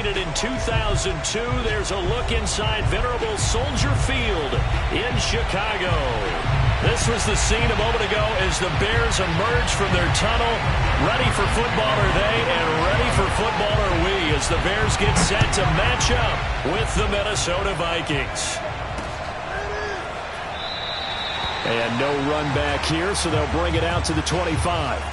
inaugurated in 2002. There's a look inside venerable Soldier Field in Chicago. This was the scene a moment ago as the Bears emerge from their tunnel. Ready for football are they, and ready for football are we as the Bears get set to match up with the Minnesota Vikings. And no run back here, so they'll bring it out to the 25.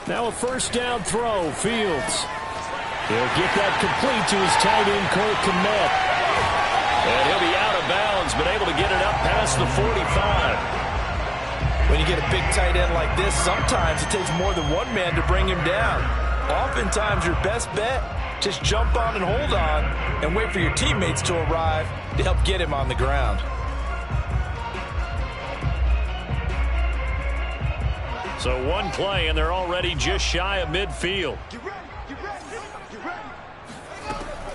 Now a first down throw, Fields. He'll get that complete to his tight end, Cole Kmet. And he'll be out of bounds, but able to get it up past the 45. When you get a big tight end like this, sometimes it takes more than one man to bring him down. Oftentimes, your best bet, just jump on and hold on and wait for your teammates to arrive to help get him on the ground. So one play, and they're already just shy of midfield.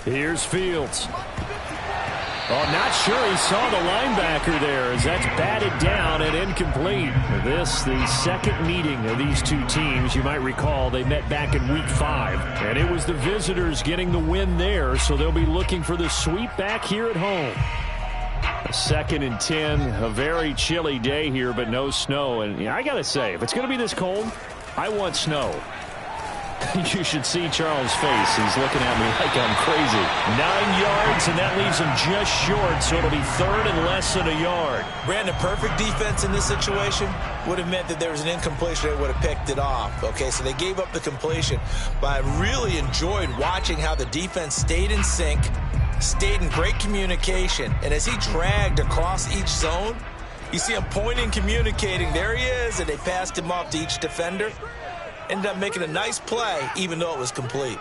Here's Fields. Oh, not sure he saw the linebacker there as that's batted down and incomplete. This, the second meeting of these two teams. You might recall they met back in Week 5. And it was the visitors getting the win there, so they'll be looking for the sweep back here at home. 2nd and 10, a very chilly day here, but no snow. And yeah, I got to say, if it's going to be this cold, I want snow. You should see Charles' face. He's looking at me like I'm crazy. 9 yards, and that leaves him just short, so it'll be 3rd and less than a yard. Brandon, perfect defense in this situation would have meant that there was an incompletion that would have picked it off. Okay, so they gave up the completion, but I really enjoyed watching how the defense stayed in sync, stayed in great communication, and as he dragged across each zone, you see him pointing, communicating. There he is, and they passed him off to each defender. Ended up making a nice play, even though it was complete.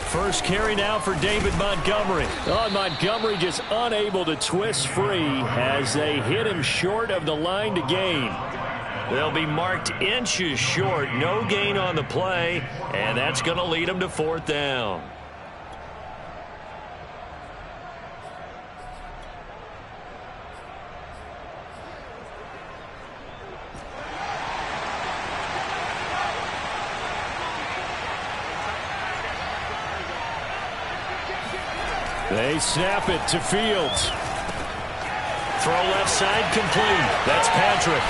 First carry now for David Montgomery. Oh, Montgomery just unable to twist free as they hit him short of the line to gain. They'll be marked inches short. No gain on the play, and that's going to lead them to 4th down. They snap it to Fields. Throw left side complete. That's Patrick.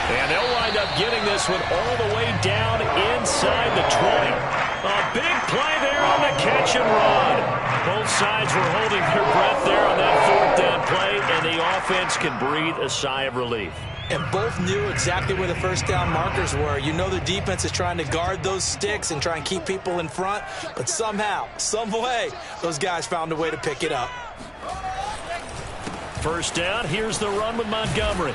And they'll wind up getting this one all the way down inside the 20. A big play there on the catch and run. Both sides were holding their breath there on that 4th down play, and the offense can breathe a sigh of relief. And both knew exactly where the first down markers were. You know the defense is trying to guard those sticks and try and keep people in front, but somehow, some way, those guys found a way to pick it up. First down, here's the run with Montgomery.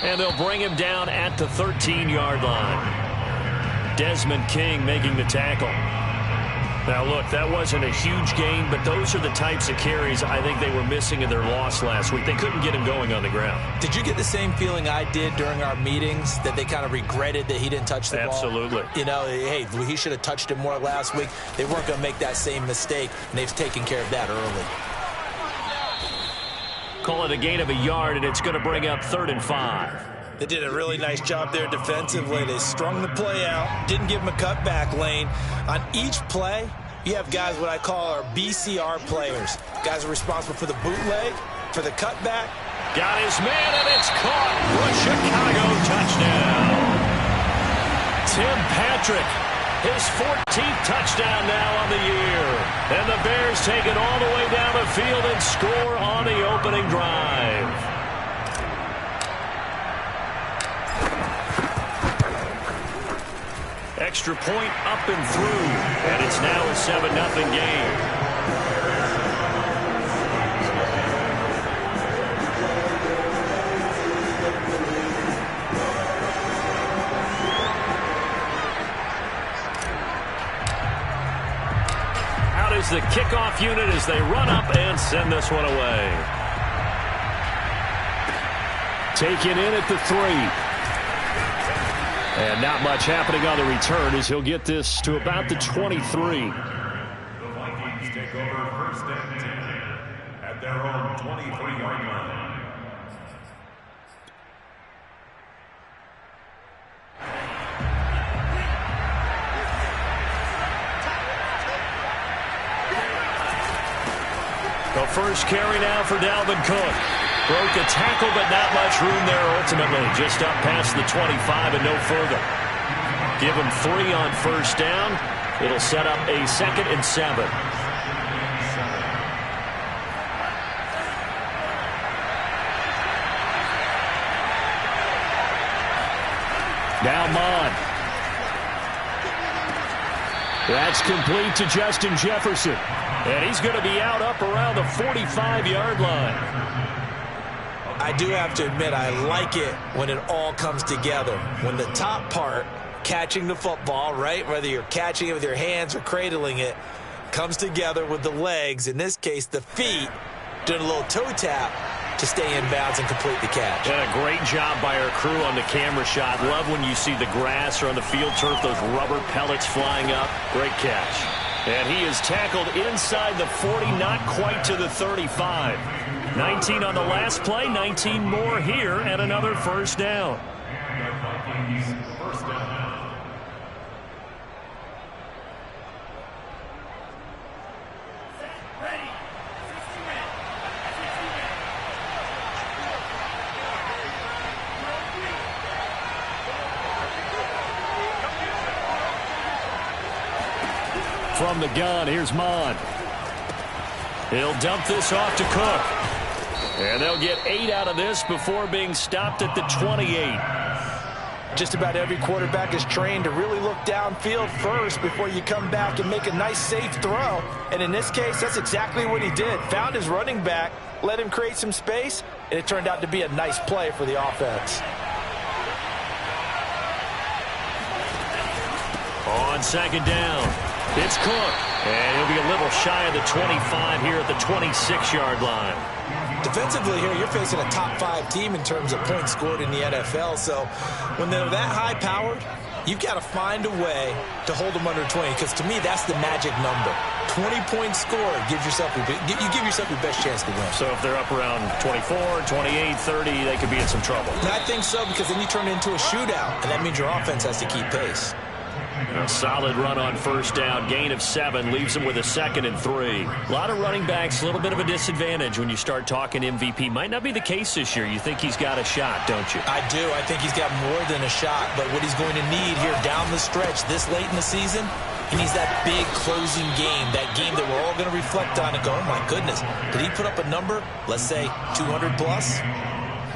And they'll bring him down at the 13-yard line. Desmond King making the tackle. Now, look, that wasn't a huge gain, but those are the types of carries I think they were missing in their loss last week. They couldn't get him going on the ground. Did you get the same feeling I did during our meetings, that they kind of regretted that he didn't touch the ball? Absolutely. You know, hey, he should have touched it more last week. They weren't going to make that same mistake, and they've taken care of that early. Call it a gain of a yard, and it's going to bring up 3rd and 5. They did a really nice job there defensively. They strung the play out, didn't give him a cutback lane. On each play, you have guys what I call our BCR players. Guys are responsible for the bootleg, for the cutback. Got his man, and it's caught for a Chicago touchdown. Tim Patrick, his 14th touchdown now on the year. And the Bears take it all the way down the field and score on the opening drive. Extra point up and through, and it's now a 7-0 game. Out is the kickoff unit as they run up and send this one away. Taken in at the 3. And not much happening on the return as he'll get this to about the 23. The Vikings take over first and 10 at their own 23-yard line. The first carry now for Dalvin Cook. Broke a tackle, but not much room there ultimately. Just up past the 25 and no further. Give him 3 on first down. It'll set up a 2nd and 7. Now Mon. That's complete to Justin Jefferson. And he's going to be out up around the 45-yard line. I do have to admit, I like it when it all comes together. When the top part, catching the football, right, whether you're catching it with your hands or cradling it, comes together with the legs, in this case the feet, doing a little toe tap to stay in bounds and complete the catch. And a great job by our crew on the camera shot. Love when you see the grass or on the field turf, those rubber pellets flying up. Great catch. And he is tackled inside the 40, not quite to the 35. 19 on the last play, 19 more here, and another first down. From the gun, here's Mon. He'll dump this off to Cook. And they'll get 8 out of this before being stopped at the 28. Just about every quarterback is trained to really look downfield first before you come back and make a nice, safe throw. And in this case, that's exactly what he did. Found his running back, let him create some space, and it turned out to be a nice play for the offense. On second down, it's Cook. And he'll be a little shy of the 25 here at the 26-yard line. Defensively here, you're facing a top 5 team in terms of points scored in the NFL. So when they're that high-powered, you've got to find a way to hold them under 20. Because to me, that's the magic number. 20 points scored gives yourself you give yourself your best chance to win. So if they're up around 24, 28, 30, they could be in some trouble. And I think so, because then you turn it into a shootout, and that means your offense has to keep pace. A solid run on first down. Gain of 7 leaves him with a 2nd and 3. A lot of running backs, a little bit of a disadvantage when you start talking MVP. Might not be the case this year. You think he's got a shot, don't you? I do. I think he's got more than a shot. But what he's going to need here down the stretch this late in the season, he needs that big closing game, that game that we're all going to reflect on and go, oh, my goodness, did he put up a number, let's say 200 plus?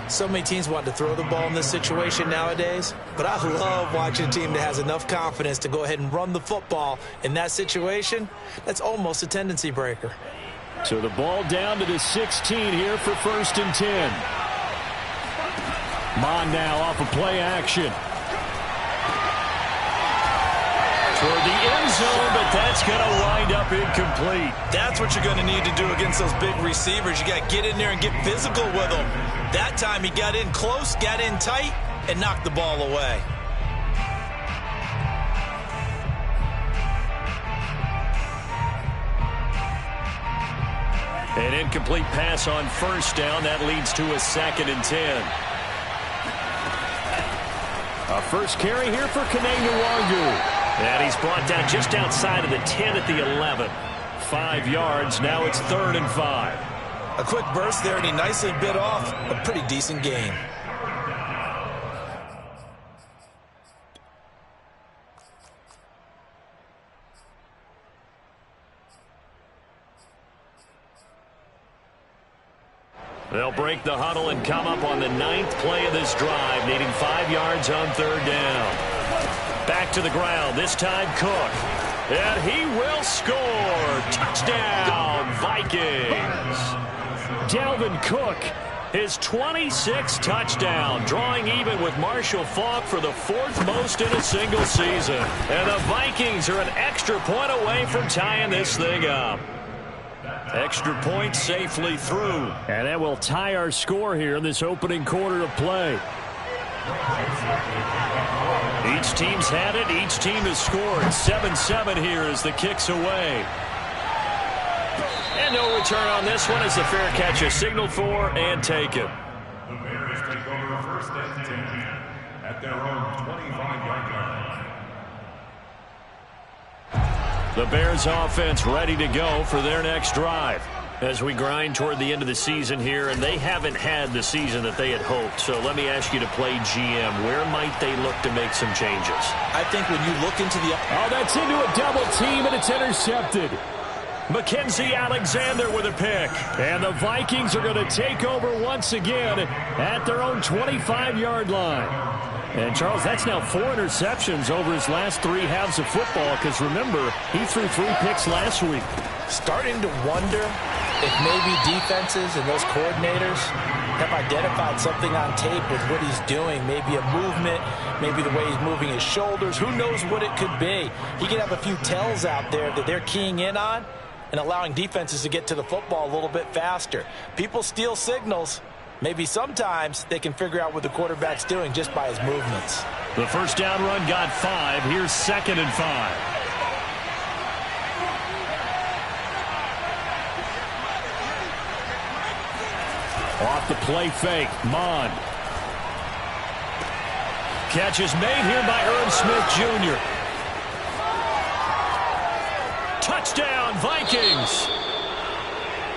So many teams want to throw the ball in this situation nowadays, but I love watching a team that has enough confidence to go ahead and run the football in that situation. That's almost a tendency breaker. So the ball down to the 16 here for 1st and 10. Mon now off of play action. Toward the end zone, but that's going to wind up incomplete. That's what you're going to need to do against those big receivers. You got to get in there and get physical with them. That time he got in close, got in tight, and knocked the ball away. An incomplete pass on first down. That leads to a 2nd and 10. A first carry here for Kaneng Nwangu. And he's brought down just outside of the 10 at the 11. 5 yards. Now it's 3rd and 5. A quick burst there, and he nicely bit off a pretty decent gain. They'll break the huddle and come up on the 9th play of this drive, needing 5 yards on 3rd down. Back to the ground, this time Cook. And he will score. Touchdown, Vikings. Dalvin Cook, his 26th touchdown, drawing even with Marshall Faulk for the 4th most in a single season. And the Vikings are an extra point away from tying this thing up. Extra point safely through. And that will tie our score here in this opening quarter of play. Each team's had it. Each team has scored. 7-7 here as the kick's away. And no return on this one as the fair catch is signaled for and taken. The Bears take over first and 10 at their own 25-yard line. The Bears offense ready to go for their next drive as we grind toward the end of the season here, and they haven't had the season that they had hoped. So let me ask you to play GM. Where might they look to make some changes? I think when you look into the... Oh, that's into a double team, and it's intercepted. Mackenzie Alexander with a pick. And the Vikings are going to take over once again at their own 25-yard line. And, Charles, that's now 4 interceptions over his last 3 halves of football because, remember, he threw 3 picks last week. Starting to wonder if maybe defenses and those coordinators have identified something on tape with what he's doing. Maybe a movement, maybe the way he's moving his shoulders. Who knows what it could be? He could have a few tells out there that they're keying in on and allowing defenses to get to the football a little bit faster. People steal signals. Maybe sometimes they can figure out what the quarterback's doing just by his movements. The first down run got 5. Here's 2nd and 5. Off the play fake, Mond. Catch is made here by Irv Smith Jr. Touchdown, Vikings.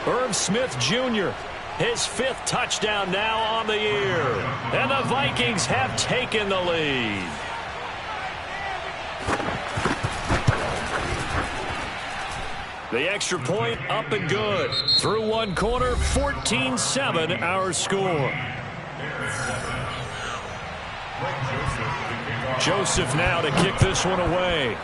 Irv Smith Jr., his 5th touchdown now on the year. And the Vikings have taken the lead. The extra point up and good. Through one quarter, 14-7 our score. Joseph now to kick this one away.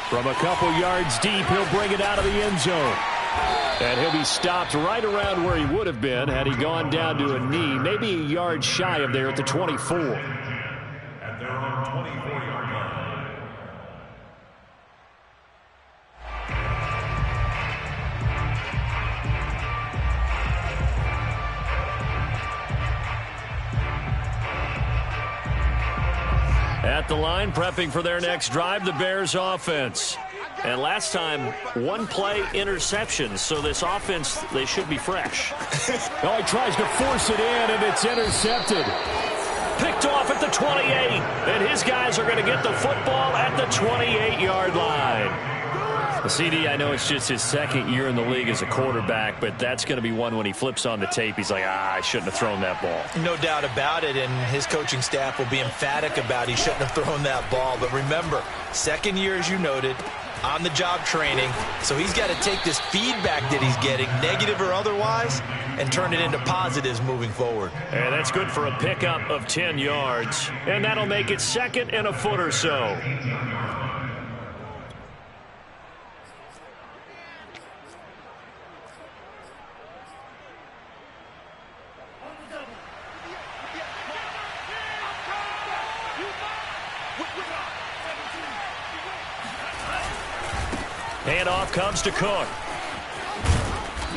From a couple yards deep, he'll bring it out of the end zone. And he'll be stopped right around where he would have been had he gone down to a knee, maybe a yard shy of there at the 24. At their own 24-yard line. At the line, prepping for their next drive, the Bears offense. And last time, 1 play interceptions, so this offense, they should be fresh. Oh, he tries to force it in, and it's intercepted. Picked off at the 28, and his guys are going to get the football at the 28-yard line. The CD, I know it's just his 2nd year in the league as a quarterback, but that's going to be one when he flips on the tape. He's like, I shouldn't have thrown that ball. No doubt about it, and his coaching staff will be emphatic about he shouldn't have thrown that ball. But remember, 2nd year, as you noted, on-the-job training, so he's got to take this feedback that he's getting, negative or otherwise, and turn it into positives moving forward. And that's good for a pickup of 10 yards, and that'll make it 2nd and a foot or so. Handoff comes to Cook.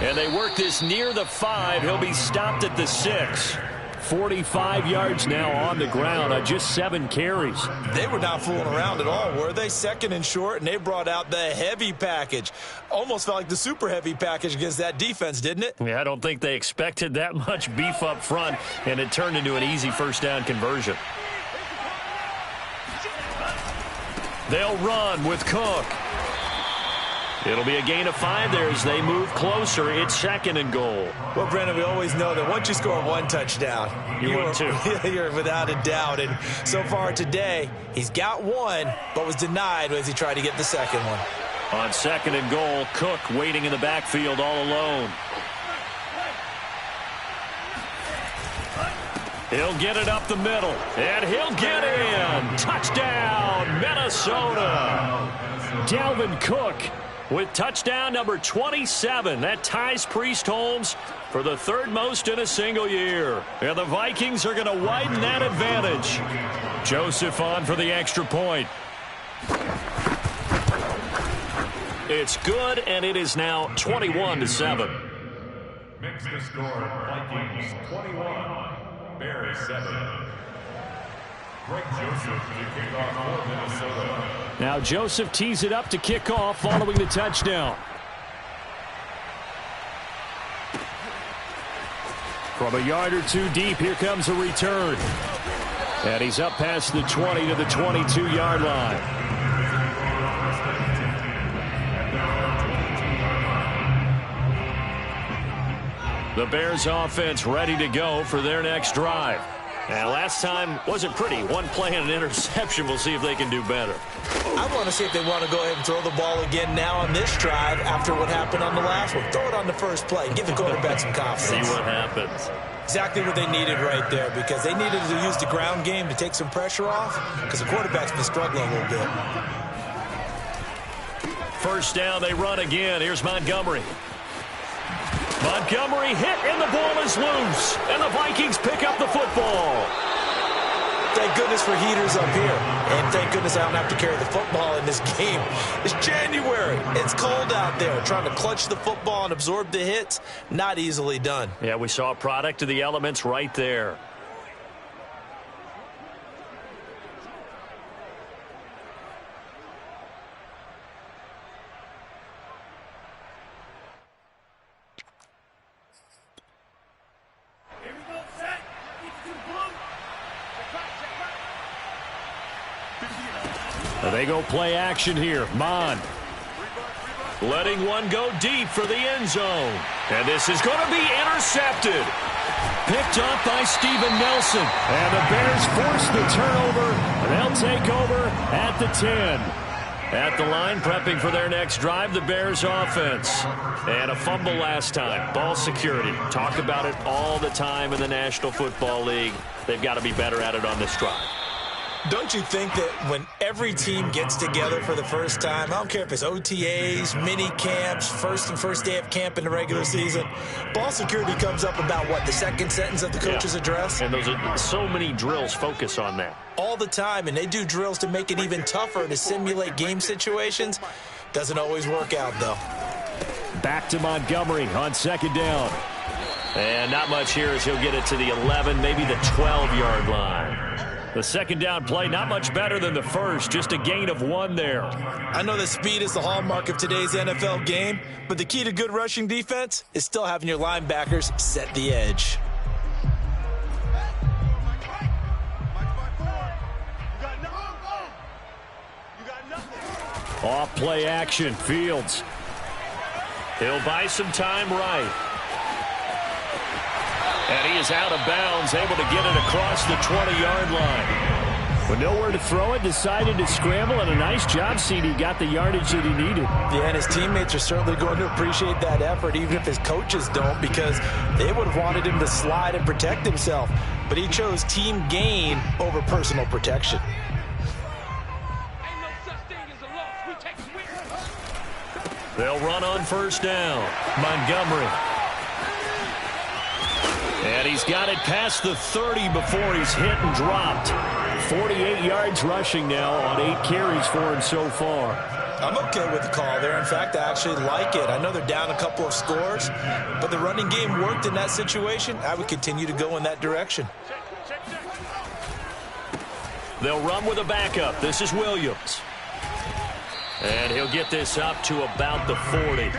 And they work this near the 5. He'll be stopped at the 6. 45 yards now on the ground on just 7 carries. They were not fooling around at all, were they? 2nd and short, and they brought out the heavy package. Almost felt like the super heavy package against that defense, didn't it? Yeah, I don't think they expected that much beef up front, and it turned into an easy first down conversion. They'll run with Cook. It'll be a gain of 5 there as they move closer. It's 2nd and goal. Well, Brandon, we always know that once you score 1 touchdown, you're 2. You're without a doubt. And so far today, he's got 1, but was denied as he tried to get the 2nd one. On 2nd and goal, Cook waiting in the backfield all alone. He'll get it up the middle, and he'll get in. Touchdown, Minnesota. Dalvin Cook with touchdown number 27. That ties Priest Holmes for the 3rd most in a single year. And the Vikings are going to widen that advantage. Joseph on for the extra point. It's good, and it is now 21-7. Makes the score Vikings 21, Bears 7. Greg Joseph to kick off for Minnesota. Now Joseph tees it up to kick off following the touchdown. From a yard or two deep, here comes a return. And he's up past the 20 to the 22-yard line. The Bears offense ready to go for their next drive. And last time wasn't pretty. One play and an interception. We'll see if they can do better. I want to see if they want to go ahead and throw the ball again now on this drive after what happened on the last one. Throw it on the first play. Give the quarterback some confidence. See what happens. Exactly what they needed right there, because they needed to use the ground game to take some pressure off, because the quarterback's been struggling a little bit. First down, they run again. Here's Montgomery. Montgomery hit, and the ball is loose. And the Vikings pick up the football. Thank goodness for heaters up here. And thank goodness I don't have to carry the football in this game. It's January. It's cold out there. Trying to clutch the football and absorb the hits, not easily done. Yeah, we saw a product of the elements right there. They go play action here. Mon letting one go deep for the end zone. And this is going to be intercepted. Picked up by Steven Nelson. And the Bears force the turnover. They'll take over at the 10. At the line, prepping for their next drive, the Bears offense. And a fumble last time. Ball security. Talk about it all the time in the National Football League. They've got to be better at it on this drive. Don't you think that when every team gets together for the first time, I don't care if it's OTAs, mini camps, first day of camp in the regular season, ball security comes up about, what, the second sentence of the coach's address? And those are so many drills focus on that. All the time, and they do drills to make it even tougher to simulate game situations. Doesn't always work out, though. Back to Montgomery on second down. And not much here as he'll get it to the 11, maybe the 12-yard line. The second down play, not much better than the first, just a gain of 1 there. I know that speed is the hallmark of today's NFL game, but the key to good rushing defense is still having your linebackers set the edge. Off play action, Fields. He'll buy some time right. And he is out of bounds, able to get it across the 20-yard line. With nowhere to throw it, decided to scramble, and a nice job, CD. Got the yardage that he needed. Yeah, and his teammates are certainly going to appreciate that effort, even if his coaches don't, because they would have wanted him to slide and protect himself. But he chose team gain over personal protection. They'll run on first down. Montgomery. And he's got it past the 30 before he's hit and dropped. 48 yards rushing now on 8 carries for him so far. I'm okay with the call there. In fact, I actually like it. I know they're down a couple of scores, but the running game worked in that situation. I would continue to go in that direction. They'll run with a backup. This is Williams. And he'll get this up to about the 40.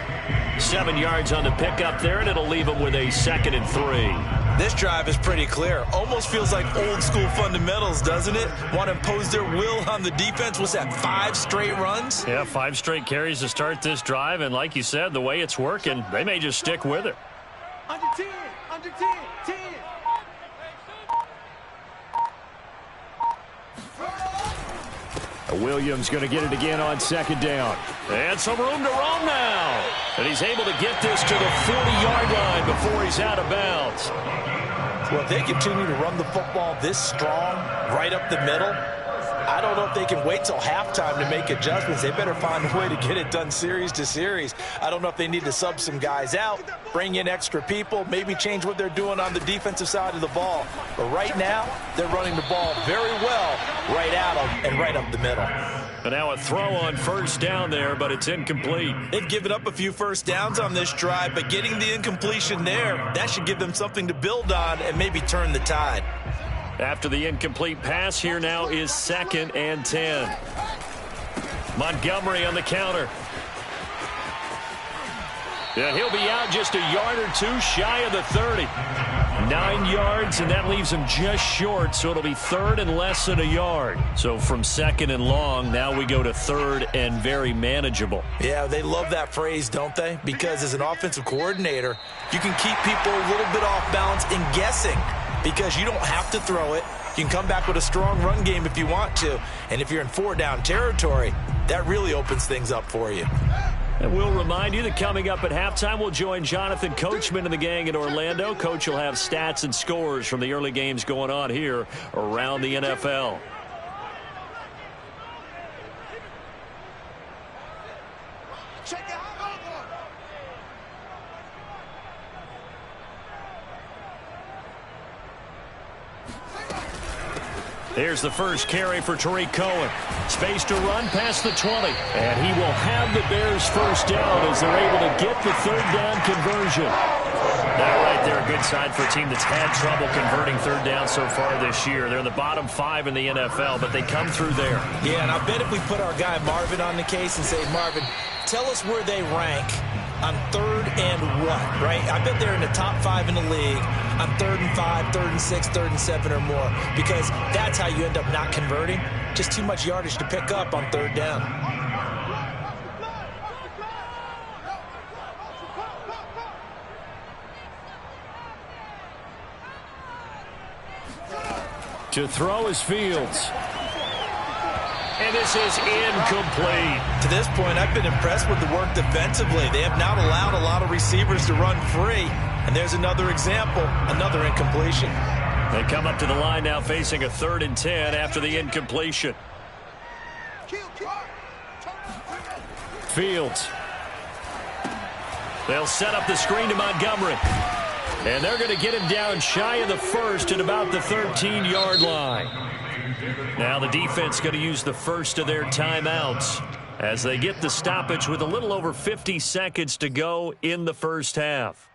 7 yards on the pickup there, and it'll leave him with a 2nd and 3. This drive is pretty clear. Almost feels like old school fundamentals, doesn't it? Want to impose their will on the defense. What's that, 5 straight runs? Yeah, 5 straight carries to start this drive, and like you said, the way it's working, they may just stick with it. Under 10, under 10, 10. Williams going to get it again on second down. And some room to roam now. And he's able to get this to the 40-yard line before he's out of bounds. Well, if they continue to run the football this strong, right up the middle, I don't know if they can wait till halftime to make adjustments. They better find a way to get it done series to series. I don't know if they need to sub some guys out, bring in extra people, maybe change what they're doing on the defensive side of the ball. But right now, they're running the ball very well right at them and right up the middle. But now a throw on first down there, but it's incomplete. They've given up a few first downs on this drive, but getting the incompletion there, that should give them something to build on and maybe turn the tide. After the incomplete pass, here now is 2nd and 10. Montgomery on the counter. Yeah, he'll be out just a yard or two shy of the 30. 9 yards, and that leaves him just short, so it'll be 3rd and less than a yard. So from 2nd and long, now we go to 3rd and very manageable. Yeah, they love that phrase, don't they? Because as an offensive coordinator, you can keep people a little bit off balance and guessing because you don't have to throw it. You can come back with a strong run game if you want to. And if you're in 4-down territory, that really opens things up for you. And we'll remind you that coming up at halftime, we'll join Jonathan Coachman and the gang in Orlando. Coach will have stats and scores from the early games going on here around the NFL. Here's the first carry for Tariq Cohen. Space to run past the 20. And he will have the Bears first down as they're able to get the 3rd down conversion. That right there, a good sign for a team that's had trouble converting 3rd down so far this year. They're in the bottom 5 in the NFL, but they come through there. Yeah, and I bet if we put our guy Marvin on the case and say, Marvin, tell us where they rank on 3rd and what, right? I bet they're in the top 5 in the league on 3rd and 5, 3rd and 6, 3rd and 7 or more, because that's how you end up not converting. Just too much yardage to pick up on 3rd down. To throw is Fields. And this is incomplete. To this point, I've been impressed with the work defensively. They have not allowed a lot of receivers to run free. And there's another example, another incompletion. They come up to the line now facing a 3rd and 10 after the incompletion. Fields. They'll set up the screen to Montgomery. And they're going to get him down shy of the 1st at about the 13-yard line. Now the defense going to use the first of their timeouts as they get the stoppage with a little over 50 seconds to go in the first half.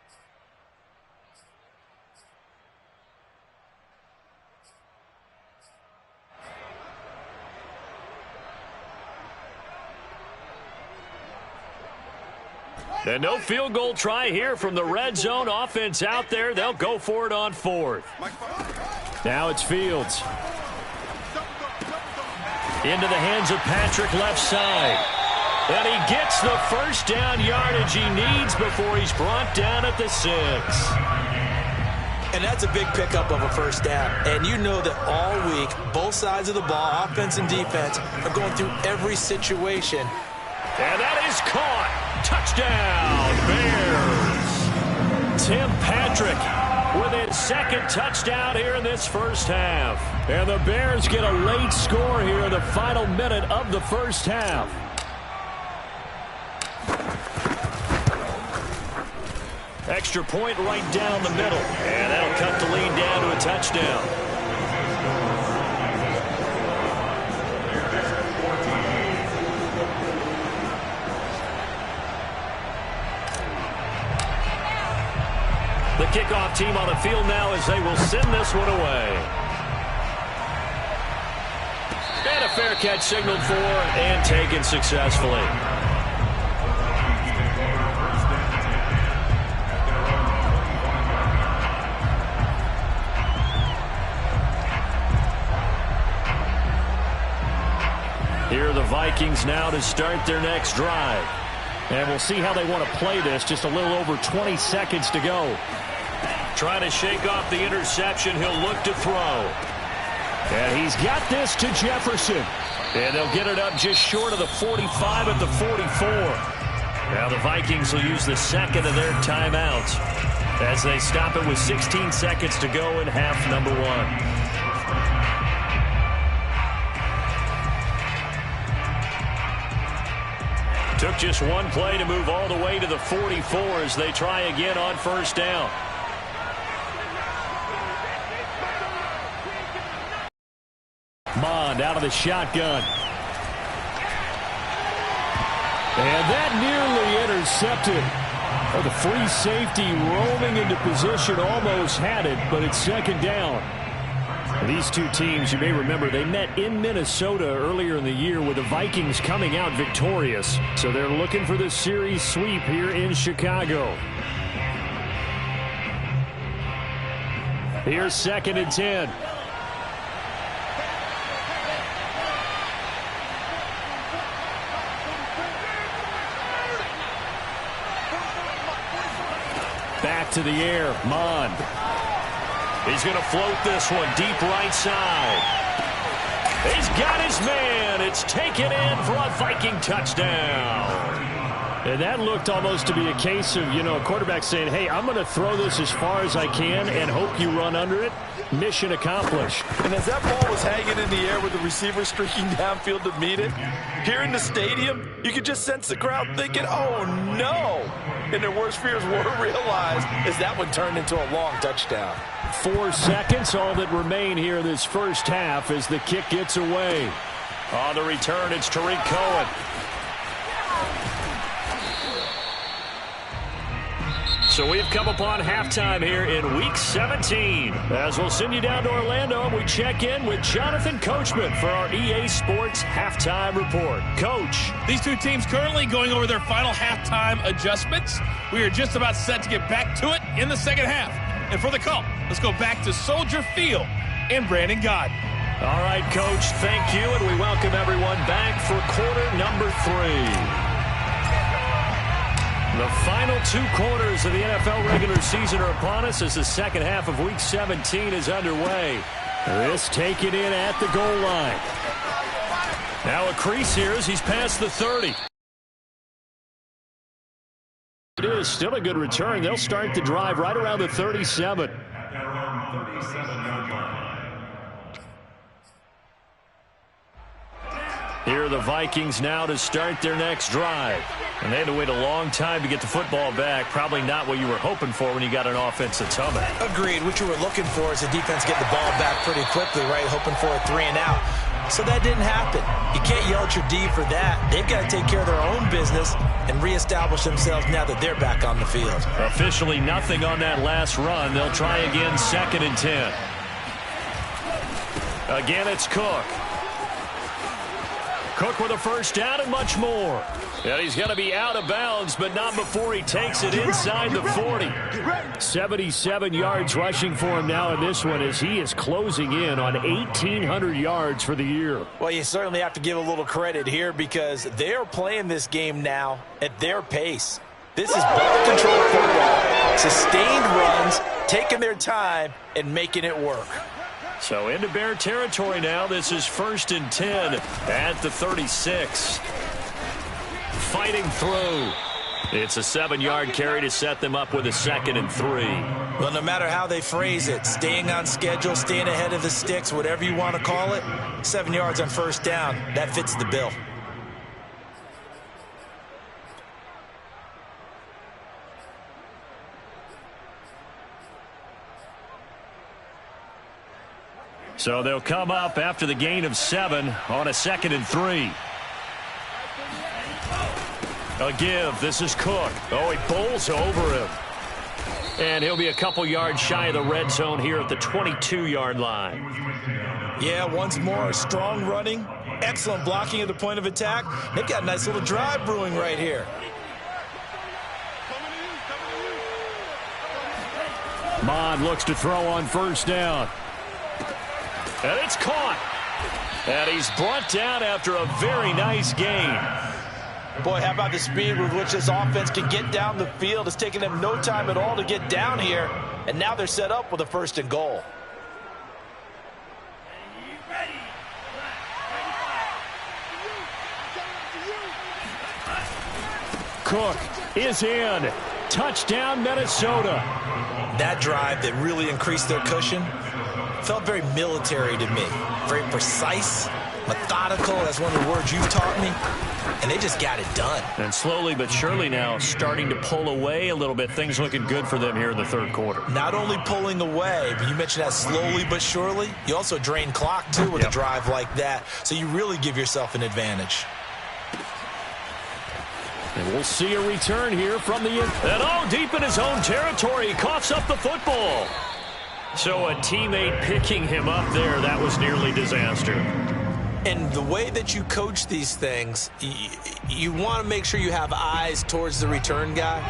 And no field goal try here from the red zone offense out there. They'll go for it on 4th. Now it's Fields. Into the hands of Patrick left side. And he gets the first down yardage he needs before he's brought down at the 6. And that's a big pickup of a first down. And you know that all week, both sides of the ball, offense and defense, are going through every situation. And that is caught. Touchdown, Bears. Tim Patrick with his 2nd touchdown here in this first half. And the Bears get a late score here in the final minute of the first half. Extra point right down the middle. And that'll cut the lead down to a touchdown. The kickoff team on the field now as they will send this one away. And a fair catch signaled for and taken successfully. Here are the Vikings now to start their next drive. And we'll see how they want to play this. Just a little over 20 seconds to go. Trying to shake off the interception. He'll look to throw. And he's got this to Jefferson. And they'll get it up just short of the 45 at the 44. Now the Vikings will use the 2nd of their timeouts as they stop it with 16 seconds to go in half number 1. Took just one play to move all the way to the 44 as they try again on first down. Mond out of the shotgun. And that nearly intercepted. Oh, the free safety roaming into position almost had it, but it's second down. These two teams, you may remember, they met in Minnesota earlier in the year with the Vikings coming out victorious. So they're looking for the series sweep here in Chicago. Here's 2nd and 10. Back to the air, Mond. He's going to float this one deep right side. He's got his man. It's taken in for a Viking touchdown. And that looked almost to be a case of, a quarterback saying, hey, I'm going to throw this as far as I can and hope you run under it. Mission accomplished. And as that ball was hanging in the air with the receiver streaking downfield to meet it, here in the stadium, you could just sense the crowd thinking, oh, no. And their worst fears were realized as that one turned into a long touchdown. 4 seconds, all that remain here this first half as the kick gets away. On the return, it's Tariq Cohen. So we've come upon halftime here in Week 17. As we'll send you down to Orlando, and we check in with Jonathan Coachman for our EA Sports Halftime Report. Coach. These two teams currently going over their final halftime adjustments. We are just about set to get back to it in the second half. And for the call, let's go back to Soldier Field and Brandon Gaudin. All right, Coach, thank you, and we welcome everyone back for quarter number 3. The final 2 quarters of the NFL regular season are upon us as the second half of Week 17 is underway. This taken in at the goal line. Now a crease here as he's past the 30. It is still a good return. They'll start the drive right around the 37. Here are the Vikings now to start their next drive. And they had to wait a long time to get the football back. Probably not what you were hoping for when you got an offense that's humming. Agreed. What you were looking for is the defense get the ball back pretty quickly, right? Hoping for a 3 and out. So that didn't happen. You can't yell at your D for that. They've got to take care of their own business and reestablish themselves now that they're back on the field. Officially nothing on that last run. They'll try again 2nd and 10. Again, it's Cook. Cook with a first down and much more. And he's going to be out of bounds, but not before he takes it inside the 40. 77 yards rushing for him now in this one as he is closing in on 1,800 yards for the year. Well, you certainly have to give a little credit here because they're playing this game now at their pace. This is ball-controlled football, sustained runs, taking their time, and making it work. So into Bear territory now. This is 1st and 10 at the 36. Fighting through. It's a 7-yard carry to set them up with a 2nd and 3. Well, no matter how they phrase it, staying on schedule, staying ahead of the sticks, whatever you want to call it, 7 yards on first down, that fits the bill. So they'll come up after the gain of 7 on a 2nd and 3. A give. This is Cook. Oh, he bowls over him. And he'll be a couple yards shy of the red zone here at the 22-yard line. Yeah, once more, strong running, excellent blocking at the point of attack. They've got a nice little drive brewing right here. Mond looks to throw on first down. And it's caught. And he's brought down after a very nice gain. Boy, how about the speed with which this offense can get down the field? It's taken them no time at all to get down here. And now they're set up with a 1st and goal. Cook is in. Touchdown, Minnesota. That drive that really increased their cushion felt very military to me. Very precise, methodical. That's one of the words you've taught me. And they just got it done. And slowly but surely now starting to pull away a little bit. Things looking good for them here in the 3rd quarter. Not only pulling away, but you mentioned that slowly but surely. You also drain clock, too, with a drive like that. So you really give yourself an advantage. And we'll see a return here from the and deep in his own territory. He coughs up the football. So a teammate picking him up there, that was nearly disaster. And the way that you coach these things, you want to make sure you have eyes towards the return guy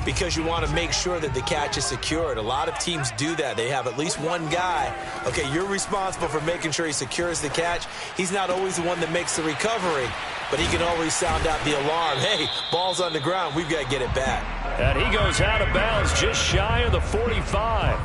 because you want to make sure that the catch is secured. A lot of teams do that. They have at least one guy. Okay, you're responsible for making sure he secures the catch. He's not always the one that makes the recovery, but he can always sound out the alarm. Hey, ball's on the ground. We've got to get it back. And he goes out of bounds just shy of the 45.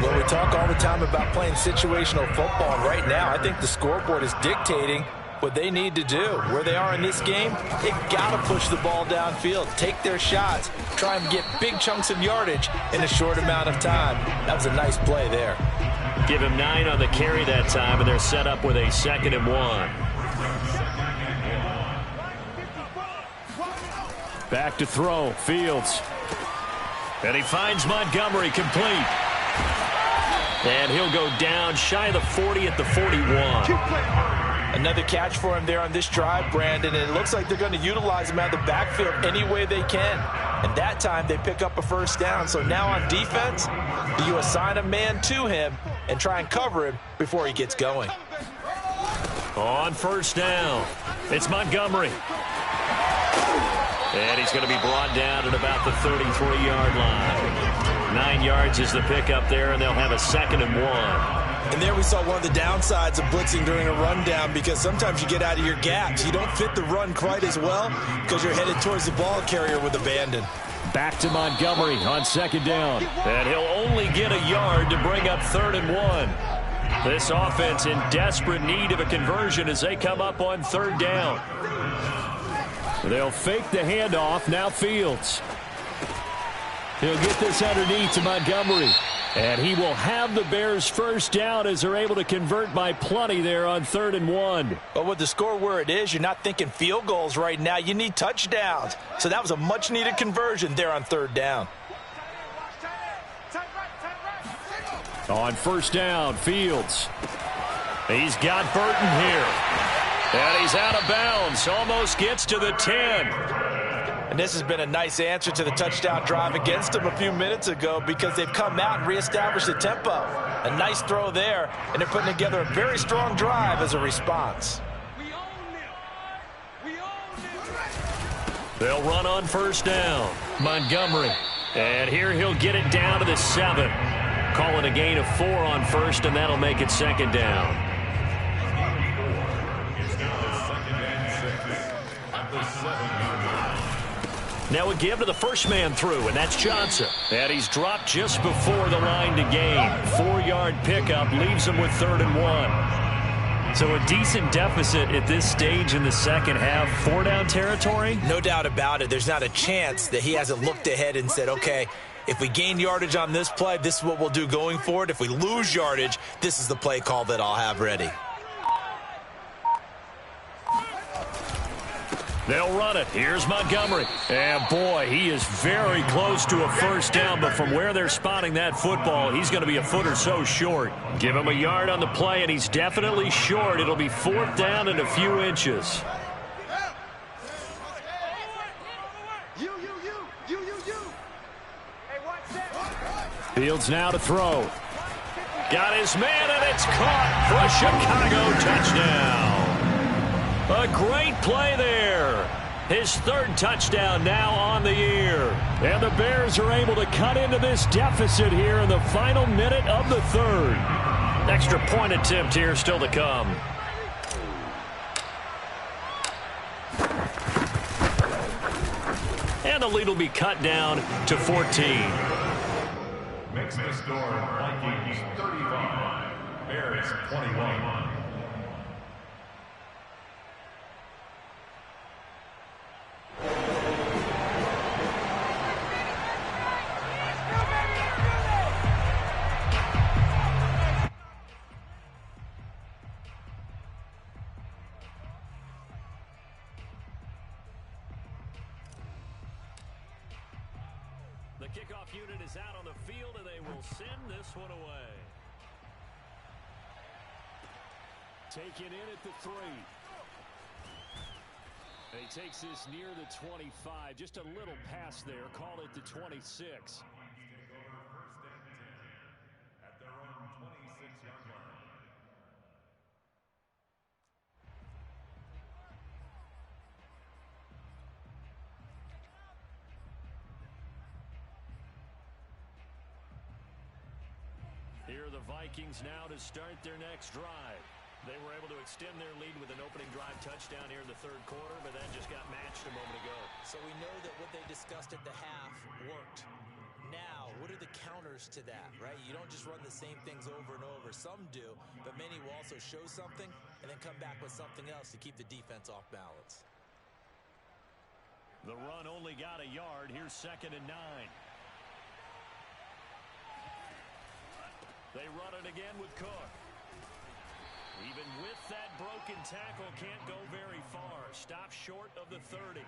Well, we talk all the time about playing situational football, and right now I think the scoreboard is dictating what they need to do. Where they are in this game, they've got to push the ball downfield, take their shots, try and get big chunks of yardage in a short amount of time. That was a nice play there. Give him 9 on the carry that time, and they're set up with a 2nd and 1. Back to throw, Fields. And he finds Montgomery complete. And he'll go down shy of the 40 at the 41. Another catch for him there on this drive, Brandon, and it looks like they're going to utilize him out of the backfield any way they can. And that time they pick up a first down. So now on defense, do you assign a man to him and try and cover him before he gets going? On first down, it's Montgomery. And he's going to be brought down at about the 33-yard line. 9 yards is the pickup there, and they'll have a 2nd and 1. And there we saw one of the downsides of blitzing during a rundown because sometimes you get out of your gaps. You don't fit the run quite as well because you're headed towards the ball carrier with abandon. Back to Montgomery on 2nd down. And he'll only get a yard to bring up 3rd and 1. This offense in desperate need of a conversion as they come up on 3rd down. They'll fake the handoff. Now Fields. He'll get this underneath to Montgomery. And he will have the Bears first down as they're able to convert by plenty there on 3rd and 1. But with the score where it is, you're not thinking field goals right now. You need touchdowns. So that was a much-needed conversion there on 3rd down. On first down, Fields. He's got Burton here. And he's out of bounds. Almost gets to the 10. And this has been a nice answer to the touchdown drive against them a few minutes ago because they've come out and reestablished the tempo. A nice throw there, and they're putting together a very strong drive as a response. They'll run on first down. Montgomery. And here he'll get it down to the 7. Call it a gain of 4 on first, and that'll make it 2nd down. Now a give to the first man through, and that's Johnson. And he's dropped just before the line to gain. 4-yard pickup leaves him with 3rd and 1. So a decent deficit at this stage in the second half. 4-down territory? No doubt about it. There's not a chance that he hasn't looked ahead and said, okay, if we gain yardage on this play, this is what we'll do going forward. If we lose yardage, this is the play call that I'll have ready. They'll run it. Here's Montgomery. And, boy, he is very close to a first down, but from where they're spotting that football, he's going to be a foot or so short. Give him a yard on the play, and he's definitely short. It'll be 4th down and a few inches. Fields now to throw. Got his man, and it's caught for a Chicago touchdown. A great play there. His 3rd touchdown now on the year. And the Bears are able to cut into this deficit here in the final minute of the 3rd. Extra point attempt here still to come. And the lead will be cut down to 14. Makes the score Vikings 35, Bears 21. The kickoff unit is out on the field, and they will send this one away. Taken in at the 3. He takes this near the 25. Just a little pass there. Call it the 26. Take over first and 10 at their own 26-yard line. Here are the Vikings now to start their next drive. They were able to extend their lead with an opening drive touchdown here in the third quarter, but that just got matched a moment ago. So we know that what they discussed at the half worked. Now, what are the counters to that, right? You don't just run the same things over and over. Some do, but many will also show something and then come back with something else to keep the defense off balance. The run only got a yard. Here's 2nd and 9. They run it again with Cook. Even with that broken tackle, can't go very far. Stop short of the 30.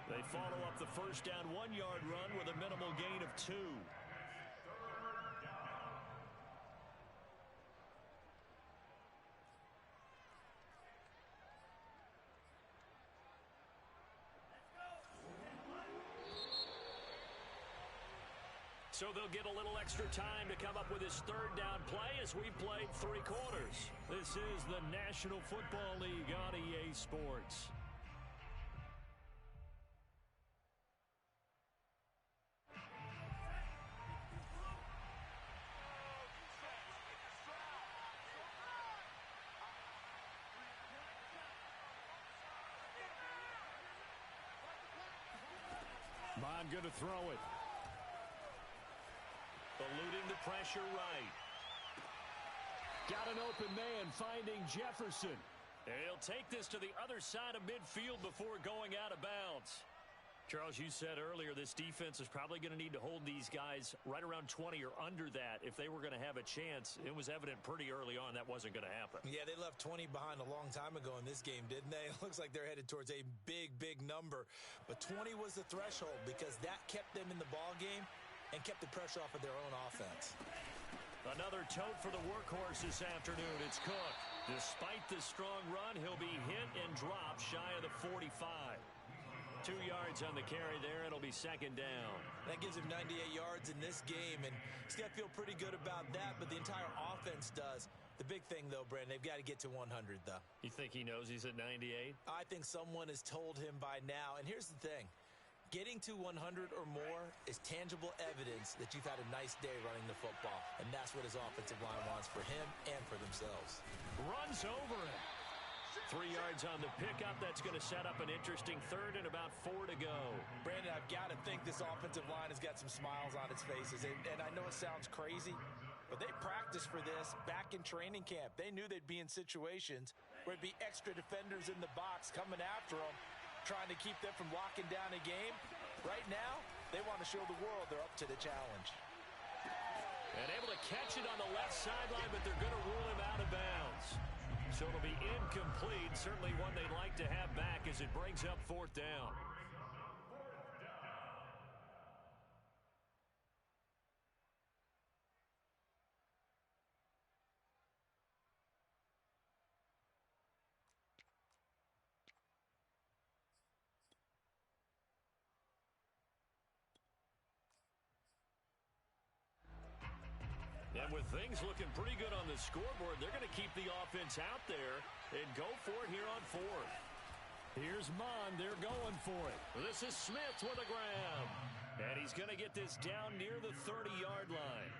They follow up the first down 1-yard run with a minimal gain of 2. So they'll get a little extra time to come up with his third down play as we played 3 quarters. This is the National Football League on EA Sports. Bond going to throw it. Eluding the pressure right. Got an open man finding Jefferson. He'll take this to the other side of midfield before going out of bounds. Charles, you said earlier this defense is probably going to need to hold these guys right around 20 or under that if they were going to have a chance. It was evident pretty early on that wasn't going to happen. Yeah, they left 20 behind a long time ago in this game, didn't they? It looks like they're headed towards a big, big number. But 20 was the threshold because that kept them in the ball game and kept the pressure off of their own offense. Another tote for the workhorse this afternoon. It's Cook. Despite the strong run, he'll be hit and dropped shy of the 45. 2 yards on the carry there. It'll be 2nd down. That gives him 98 yards in this game, and he's got to feel pretty good about that, but the entire offense does. The big thing, though, Brandon, they've got to get to 100, though. You think he knows he's at 98? I think someone has told him by now, and here's the thing. Getting to 100 or more is tangible evidence that you've had a nice day running the football, and that's what his offensive line wants for him and for themselves. Runs over him. 3 yards on the pickup. That's going to set up an interesting 3rd and about 4 to go. Brandon, I've got to think this offensive line has got some smiles on its faces, and I know it sounds crazy, but they practiced for this back in training camp. They knew they'd be in situations where it'd be extra defenders in the box coming after them, trying to keep them from locking down a game. Right now, they want to show the world they're up to the challenge. And able to catch it on the left sideline, but they're going to rule him out of bounds. So it'll be incomplete. Certainly one they'd like to have back as it brings up 4th down. And with things looking pretty good on the scoreboard, they're going to keep the offense out there and go for it here on 4th. Here's Mond. They're going for it. This is Smith with a grab. And he's going to get this down near the 30-yard line.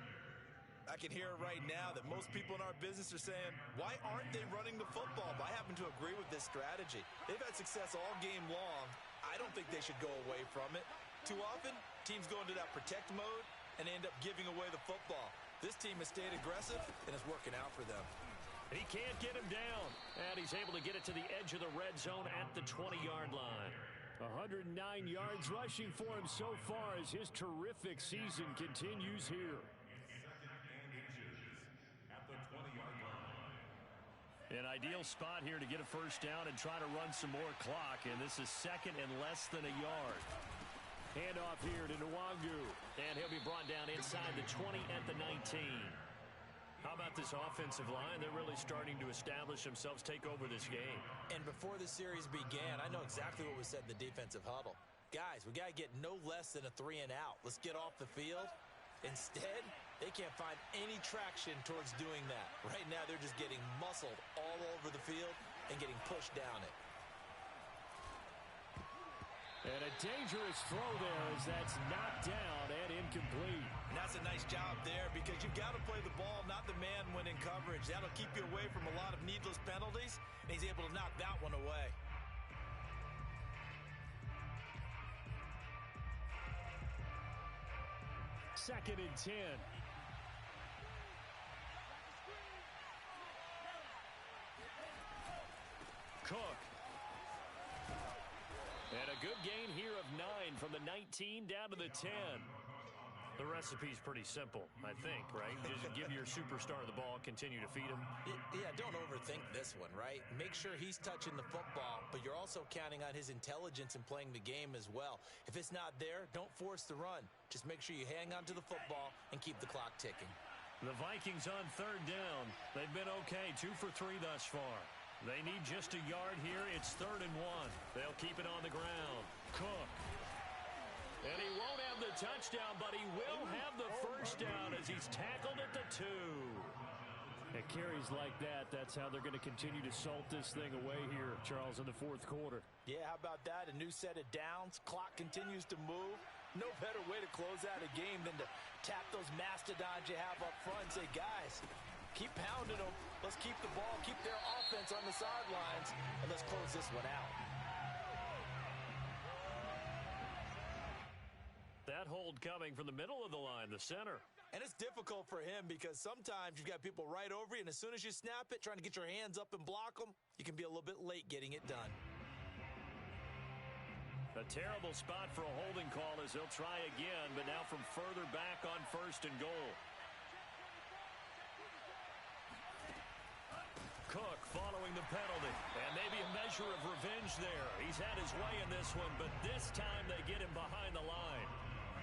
I can hear it right now that most people in our business are saying, why aren't they running the football? But I happen to agree with this strategy. They've had success all game long. I don't think they should go away from it. Too often, teams go into that protect mode and end up giving away the football. This team has stayed aggressive, and it's working out for them. He can't get him down, and he's able to get it to the edge of the red zone at the 20-yard line. 109 yards rushing for him so far as his terrific season continues here. At the 20-yard line. An ideal spot here to get a first down and try to run some more clock, and this is 2nd and less than a yard. Handoff here to Nwangu, and he'll be brought down inside the 20 at the 19. How about this offensive line? They're really starting to establish themselves, take over this game. And before the series began, I know exactly what was said in the defensive huddle. Guys, we got to get no less than a 3-and-out. Let's get off the field. Instead, they can't find any traction towards doing that. Right now, they're just getting muscled all over the field and getting pushed down it. And a dangerous throw there as that's knocked down and incomplete. And that's a nice job there because you've got to play the ball, not the man when in coverage. That'll keep you away from a lot of needless penalties, and he's able to knock that one away. Second and 10. Cook. And a good gain here of 9 from the 19 down to the 10. The recipe's pretty simple, I think, right? Just give your superstar the ball, continue to feed him. Yeah, don't overthink this one, right? Make sure he's touching the football, but you're also counting on his intelligence in playing the game as well. If it's not there, don't force the run. Just make sure you hang on to the football and keep the clock ticking. The Vikings on third down. They've been okay, 2 for 3 thus far. They need just a yard here. It's 3rd and 1. They'll keep it on the ground. Cook. And he won't have the touchdown, but he will have the first down as he's tackled at the 2. At carries like that, that's how they're going to continue to salt this thing away here, Charles, in the 4th quarter. Yeah, how about that? A new set of downs. Clock continues to move. No better way to close out a game than to tap those mastodons you have up front and say, guys, keep pounding them. Let's keep the ball, keep their offense on the sidelines, and let's close this one out. That hold coming from the middle of the line, the center. And it's difficult for him because sometimes you've got people right over you, and as soon as you snap it, trying to get your hands up and block them, you can be a little bit late getting it done. A terrible spot for a holding call as they'll try again, but now from further back on 1st and goal. Cook following the penalty, and maybe a measure of revenge there. He's had his way in this one, but this time they get him behind the line.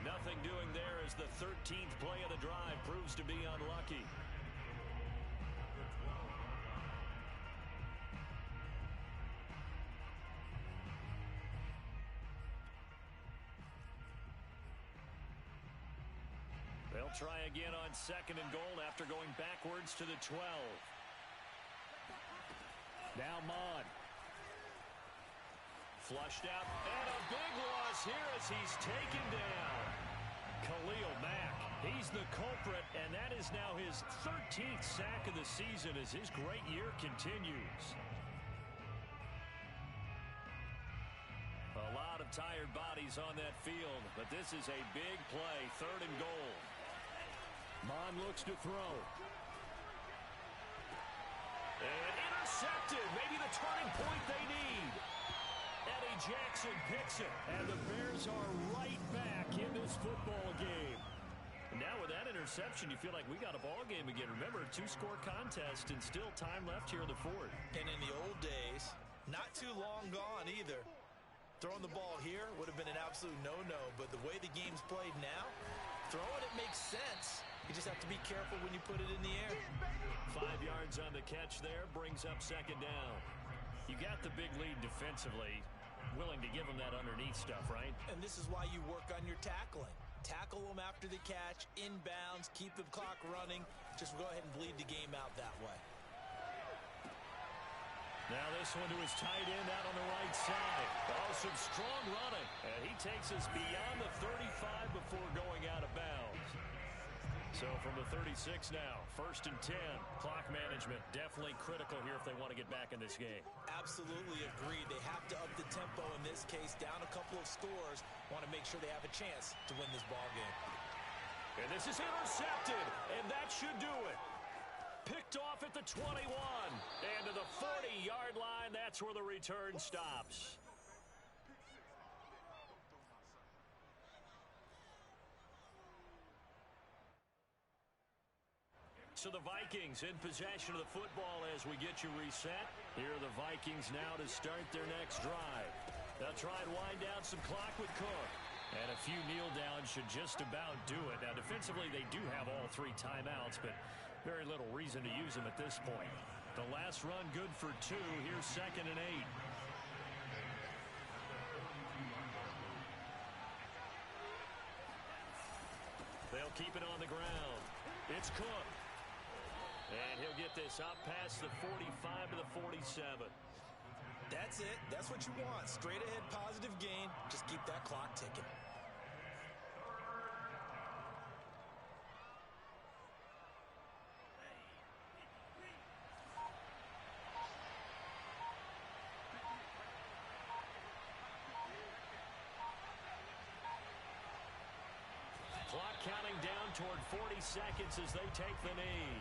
Nothing doing there as the 13th play of the drive proves to be unlucky. They'll try again on 2nd and goal after going backwards to the 12. Now Mon. Flushed out, and a big loss here as he's taken down. Khalil Mack, he's the culprit, and that is now his 13th sack of the season as his great year continues. A lot of tired bodies on that field, but this is a big play, 3rd and goal. Mon looks to throw. And intercepted, maybe the turning point they need. Eddie Jackson picks it, and the Bears are right back in this football game. And now with that interception, you feel like we got a ball game again. Remember, 2-score contest and still time left here in the 4th. And in the old days, not too long gone either. Throwing the ball here would have been an absolute no-no, but the way the game's played now, throwing it makes sense. You just have to be careful when you put it in the air. 5 yards on the catch there, brings up 2nd down. You got the big lead defensively, willing to give them that underneath stuff, right? And this is why you work on your tackling. Tackle them after the catch, inbounds, keep the clock running. Just go ahead and bleed the game out that way. Now this one to his tight end out on the right side. Oh, some strong running. And he takes us beyond the 35 before going out of bounds. So from the 36 now, 1st and 10. Clock management definitely critical here if they want to get back in this game. Absolutely agreed. They have to up the tempo in this case, down a couple of scores. Want to make sure they have a chance to win this ball game. And this is intercepted, and that should do it. Picked off at the 21. And to the 40-yard line, that's where the return stops. So the Vikings in possession of the football as we get you reset. Here are the Vikings now to start their next drive. They'll try and wind down some clock with Cook. And a few kneel downs should just about do it. Now defensively they do have all 3 timeouts, but Very little reason to use him at this point. The last run good for 2. Here's 2nd and 8. They'll keep it on the ground. It's Cook. And he'll get this up past the 45 to the 47. That's it. That's what you want. Straight ahead positive gain. Just keep that clock ticking. Clock counting down toward 40 seconds as they take the knee.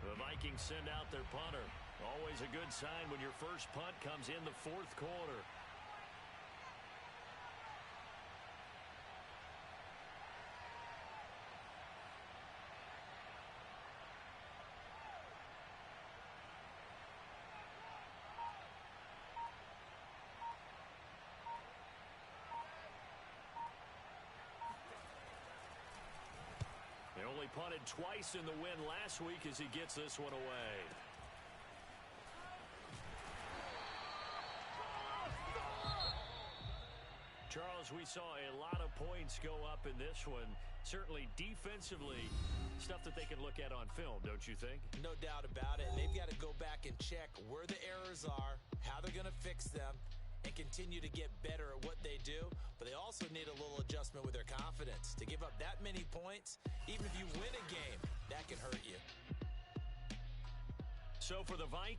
The Vikings send out their punter. Always a good sign when your first punt comes in the 4th quarter. They only punted twice in the win last week as he gets this one away. Charles, we saw a lot of points go up in this one. Certainly defensively, stuff that they can look at on film, don't you think? No doubt about it. And they've got to go back and check where the errors are, how they're going to fix them, and continue to get better at what they do. But they also need a little adjustment with their confidence. To give up that many points, even if you win a game, that can hurt you. So for the Vikings,